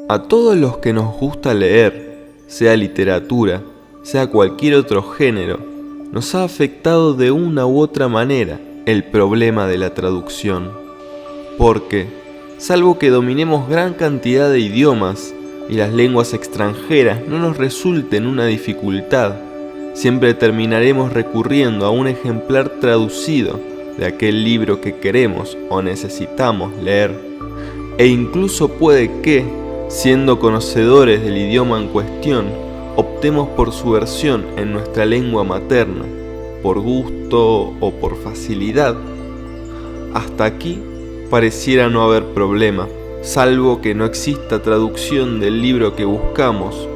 A todos los que nos gusta leer, sea literatura, sea cualquier otro género, nos ha afectado de una u otra manera el problema de la traducción. Porque, salvo que dominemos gran cantidad de idiomas y las lenguas extranjeras no nos resulten una dificultad, siempre terminaremos recurriendo a un ejemplar traducido de aquel libro que queremos o necesitamos leer. E incluso puede que, siendo conocedores del idioma en cuestión, optemos por su versión en nuestra lengua materna, por gusto o por facilidad. Hasta aquí pareciera no haber problema, salvo que no exista traducción del libro que buscamos,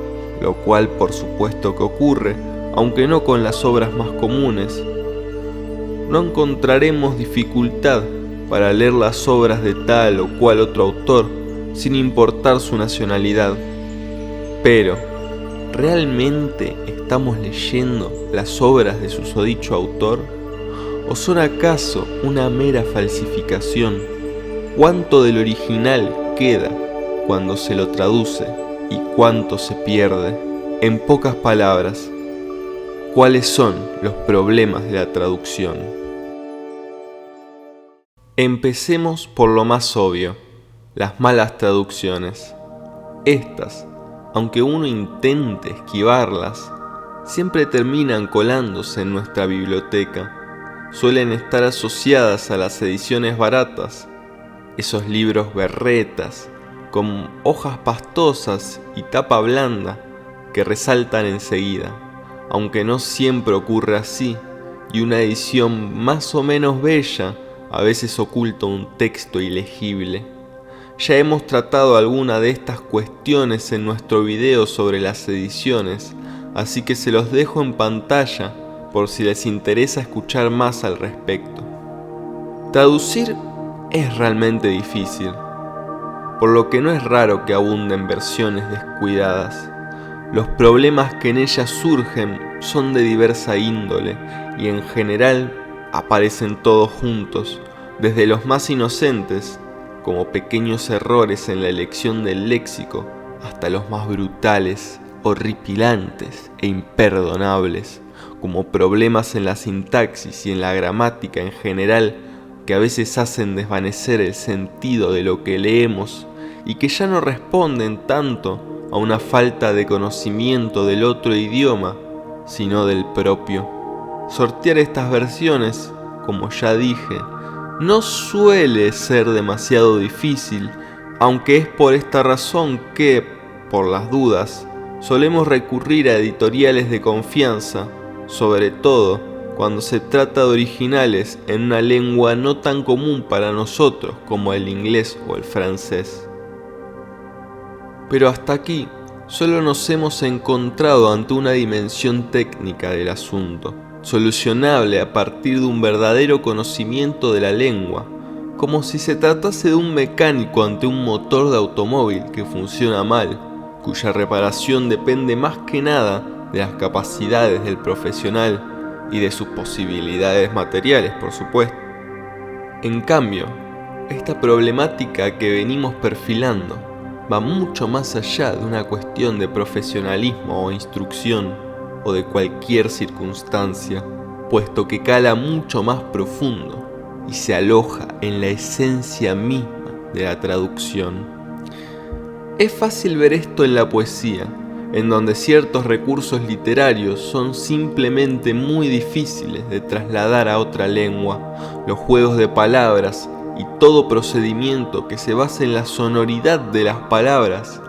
lo cual por supuesto que ocurre, aunque no con las obras más comunes. No encontraremos dificultad para leer las obras de tal o cual otro autor, sin importar su nacionalidad. Pero, ¿realmente estamos leyendo las obras de susodicho autor? ¿O son acaso una mera falsificación? ¿Cuánto del original queda cuando se lo traduce y cuánto se pierde? En pocas palabras, ¿cuáles son los problemas de la traducción? Empecemos por lo más obvio, las malas traducciones. Estas, aunque uno intente esquivarlas, siempre terminan colándose en nuestra biblioteca. Suelen estar asociadas a las ediciones baratas, esos libros berretas, con hojas pastosas y tapa blanda, que resaltan enseguida, aunque no siempre ocurre así, y una edición más o menos bella a veces oculta un texto ilegible. Ya hemos tratado alguna de estas cuestiones en nuestro video sobre las ediciones, así que se los dejo en pantalla por si les interesa escuchar más al respecto. Traducir es realmente difícil, por lo que no es raro que abunden versiones descuidadas. Los problemas que en ellas surgen son de diversa índole y en general aparecen todos juntos, desde los más inocentes, como pequeños errores en la elección del léxico, hasta los más brutales, horripilantes e imperdonables, como problemas en la sintaxis y en la gramática en general, que a veces hacen desvanecer el sentido de lo que leemos y que ya no responden tanto a una falta de conocimiento del otro idioma, sino del propio. Sortear estas versiones, como ya dije, no suele ser demasiado difícil, aunque es por esta razón que, por las dudas, solemos recurrir a editoriales de confianza, sobre todo cuando se trata de originales en una lengua no tan común para nosotros como el inglés o el francés. Pero hasta aquí solo nos hemos encontrado ante una dimensión técnica del asunto, solucionable a partir de un verdadero conocimiento de la lengua, como si se tratase de un mecánico ante un motor de automóvil que funciona mal, cuya reparación depende más que nada de las capacidades del profesional y de sus posibilidades materiales, por supuesto. En cambio, esta problemática que venimos perfilando va mucho más allá de una cuestión de profesionalismo o instrucción o de cualquier circunstancia, puesto que cala mucho más profundo y se aloja en la esencia misma de la traducción. Es fácil ver esto en la poesía, en donde ciertos recursos literarios son simplemente muy difíciles de trasladar a otra lengua. Los juegos de palabras y todo procedimiento que se basa en la sonoridad de las palabras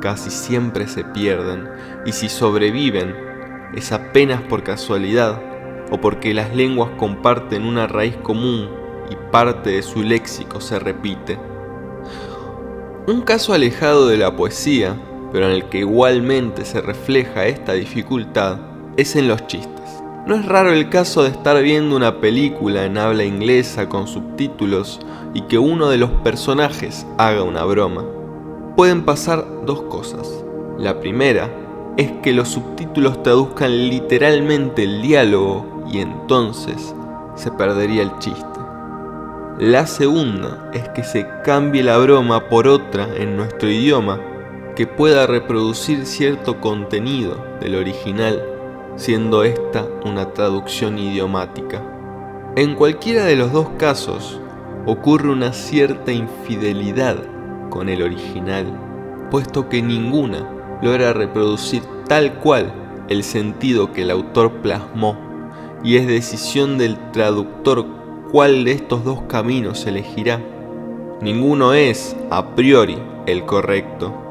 casi siempre se pierden, y si sobreviven es apenas por casualidad o porque las lenguas comparten una raíz común y parte de su léxico se repite. Un caso alejado de la poesía, pero en el que igualmente se refleja esta dificultad, es en los chistes. No es raro el caso de estar viendo una película en habla inglesa con subtítulos y que uno de los personajes haga una broma. Pueden pasar dos cosas. La primera es que los subtítulos traduzcan literalmente el diálogo y entonces se perdería el chiste. La segunda es que se cambie la broma por otra en nuestro idioma que pueda reproducir cierto contenido del original, siendo esta una traducción idiomática. En cualquiera de los dos casos, ocurre una cierta infidelidad con el original, puesto que ninguna logra reproducir tal cual el sentido que el autor plasmó, y es decisión del traductor cuál de estos dos caminos elegirá. Ninguno es, a priori, el correcto.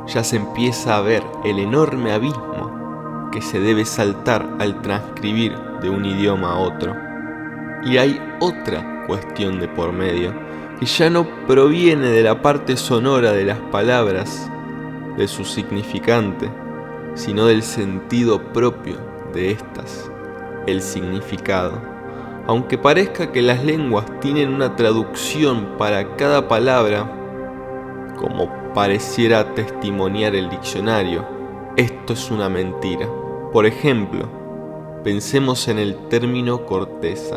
Ya se empieza a ver el enorme abismo que se debe saltar al transcribir de un idioma a otro. Y hay otra cuestión de por medio, que ya no proviene de la parte sonora de las palabras, de su significante, sino del sentido propio de estas, el significado. Aunque parezca que las lenguas tienen una traducción para cada palabra, como pareciera testimoniar el diccionario, esto es una mentira. Por ejemplo, pensemos en el término corteza.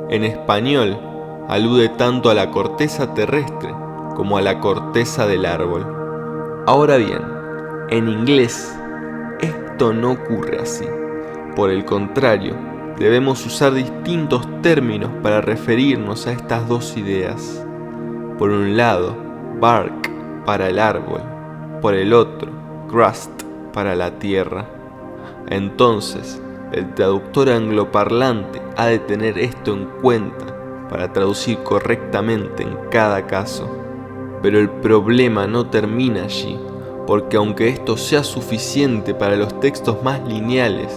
En español, alude tanto a la corteza terrestre como a la corteza del árbol. Ahora bien, en inglés, esto no ocurre así. Por el contrario, debemos usar distintos términos para referirnos a estas dos ideas. Por un lado, bark para el árbol, por el otro, crust para la tierra. Entonces, el traductor angloparlante ha de tener esto en cuenta para traducir correctamente en cada caso. Pero el problema no termina allí, porque aunque esto sea suficiente para los textos más lineales,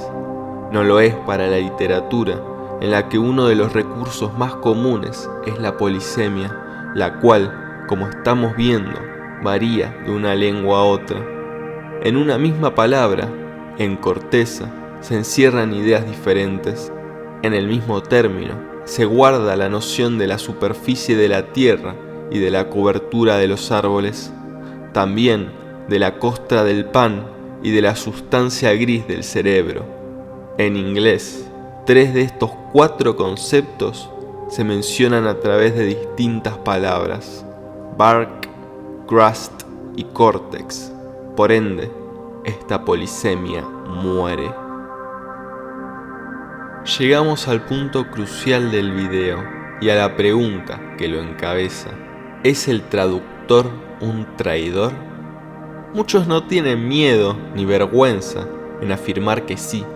no lo es para la literatura, en la que uno de los recursos más comunes es la polisemia, la cual, como estamos viendo, varía de una lengua a otra. En una misma palabra, en corteza, se encierran ideas diferentes. En el mismo término, se guarda la noción de la superficie de la tierra y de la cobertura de los árboles, también de la costra del pan y de la sustancia gris del cerebro. En inglés, 3 de estos 4 conceptos se mencionan a través de distintas palabras: bark, crust y cortex. Por ende, esta polisemia muere. Llegamos al punto crucial del video y a la pregunta que lo encabeza: ¿es el traductor un traidor? Muchos no tienen miedo ni vergüenza en afirmar que sí,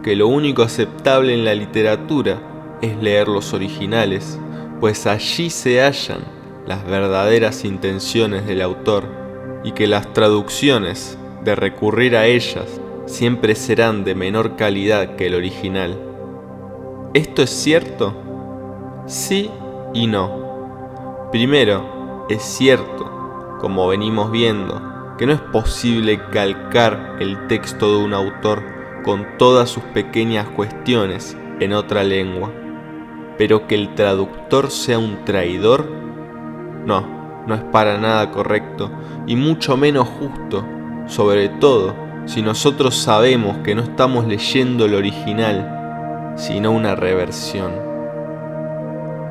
que lo único aceptable en la literatura es leer los originales, pues allí se hallan las verdaderas intenciones del autor, y que las traducciones, de recurrir a ellas, siempre serán de menor calidad que el original. ¿Esto es cierto? Sí y no. Primero, es cierto, como venimos viendo, que no es posible calcar el texto de un autor con todas sus pequeñas cuestiones en otra lengua. Pero que el traductor sea un traidor, no es para nada correcto y mucho menos justo, sobre todo si nosotros sabemos que no estamos leyendo el original, sino una reversión.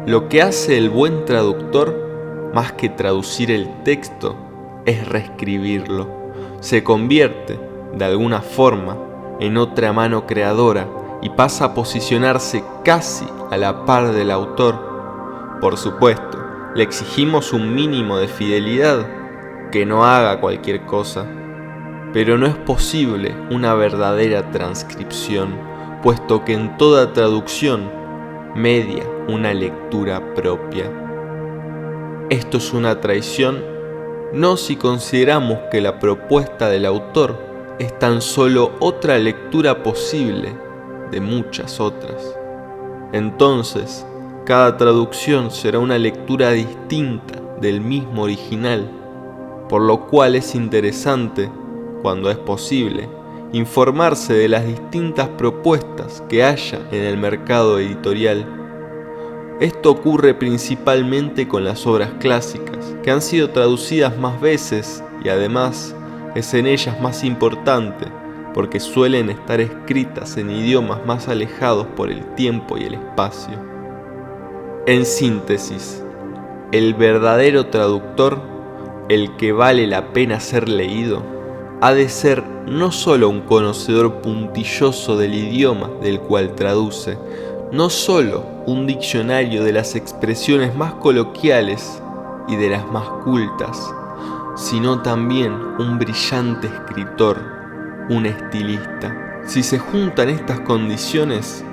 Lo que hace el buen traductor, más que traducir el texto, es reescribirlo. Se convierte, de alguna forma, en otra mano creadora y pasa a posicionarse casi a la par del autor. Por supuesto, le exigimos un mínimo de fidelidad, que no haga cualquier cosa. Pero no es posible una verdadera transcripción, puesto que en toda traducción media una lectura propia. Esto es una traición, no si consideramos que la propuesta del autor es tan solo otra lectura posible de muchas otras. Entonces, cada traducción será una lectura distinta del mismo original, por lo cual es interesante, cuando es posible, informarse de las distintas propuestas que haya en el mercado editorial. Esto ocurre principalmente con las obras clásicas, que han sido traducidas más veces y además es en ellas más importante, porque suelen estar escritas en idiomas más alejados por el tiempo y el espacio. En síntesis, el verdadero traductor el que vale la pena ser leído, ha de ser no solo un conocedor puntilloso del idioma del cual traduce, no solo un diccionario de las expresiones más coloquiales y de las más cultas, sino también un brillante escritor, un estilista. Si se juntan estas condiciones,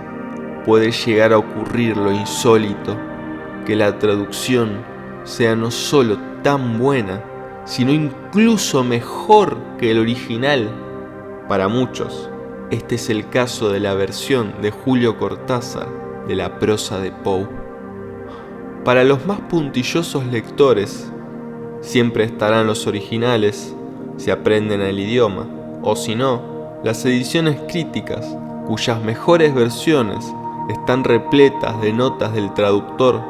puede llegar a ocurrir lo insólito, que la traducción sea no solo tan buena, sino incluso mejor que el original para muchos. Este es el caso de la versión de Julio Cortázar de la prosa de Poe. Para los más puntillosos lectores, siempre estarán los originales, si aprenden el idioma, o si no, las ediciones críticas, cuyas mejores versiones están repletas de notas del traductor,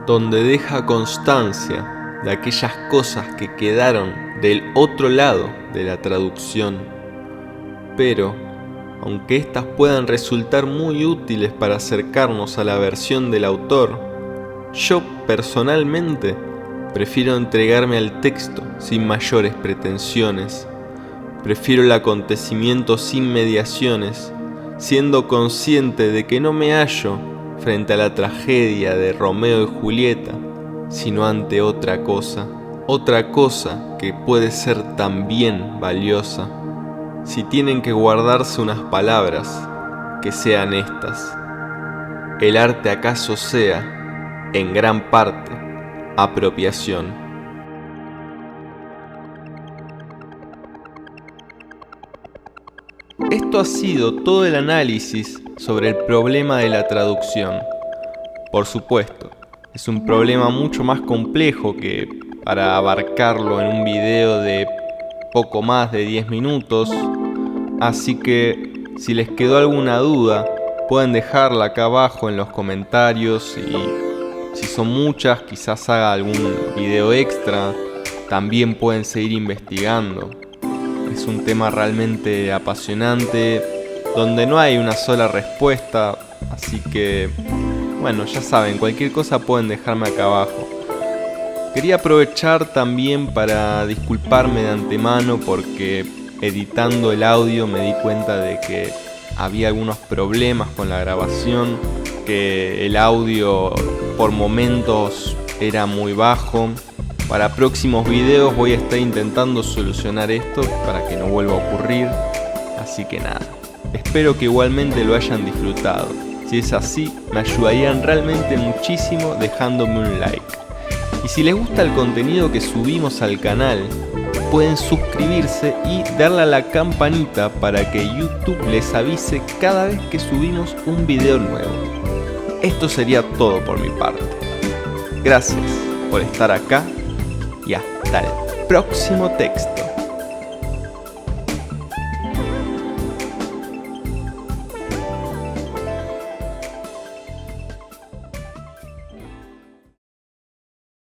donde deja constancia de aquellas cosas que quedaron del otro lado de la traducción. Pero, aunque éstas puedan resultar muy útiles para acercarnos a la versión del autor, yo personalmente prefiero entregarme al texto sin mayores pretensiones. Prefiero el acontecimiento sin mediaciones, siendo consciente de que no me hallo frente a la tragedia de Romeo y Julieta, sino ante otra cosa que puede ser también valiosa. Si tienen que guardarse unas palabras, que sean estas: el arte acaso sea, en gran parte, apropiación. Esto ha sido todo el análisis sobre el problema de la traducción. Por supuesto, es un problema mucho más complejo que para abarcarlo en un video de poco más de 10 minutos, así que si les quedó alguna duda, pueden dejarla acá abajo en los comentarios, y si son muchas, quizás haga algún video extra. También pueden seguir investigando. Es un tema realmente apasionante, donde no hay una sola respuesta, así que, bueno, ya saben, cualquier cosa pueden dejarme acá abajo. Quería aprovechar también para disculparme de antemano porque editando el audio me di cuenta de que había algunos problemas con la grabación, que el audio por momentos era muy bajo. Para próximos videos voy a estar intentando solucionar esto para que no vuelva a ocurrir, así que nada, espero que igualmente lo hayan disfrutado. Si es así, me ayudarían realmente muchísimo dejándome un like. Y si les gusta el contenido que subimos al canal, pueden suscribirse y darle a la campanita para que YouTube les avise cada vez que subimos un video nuevo. Esto sería todo por mi parte. Gracias por estar acá y hasta el próximo texto.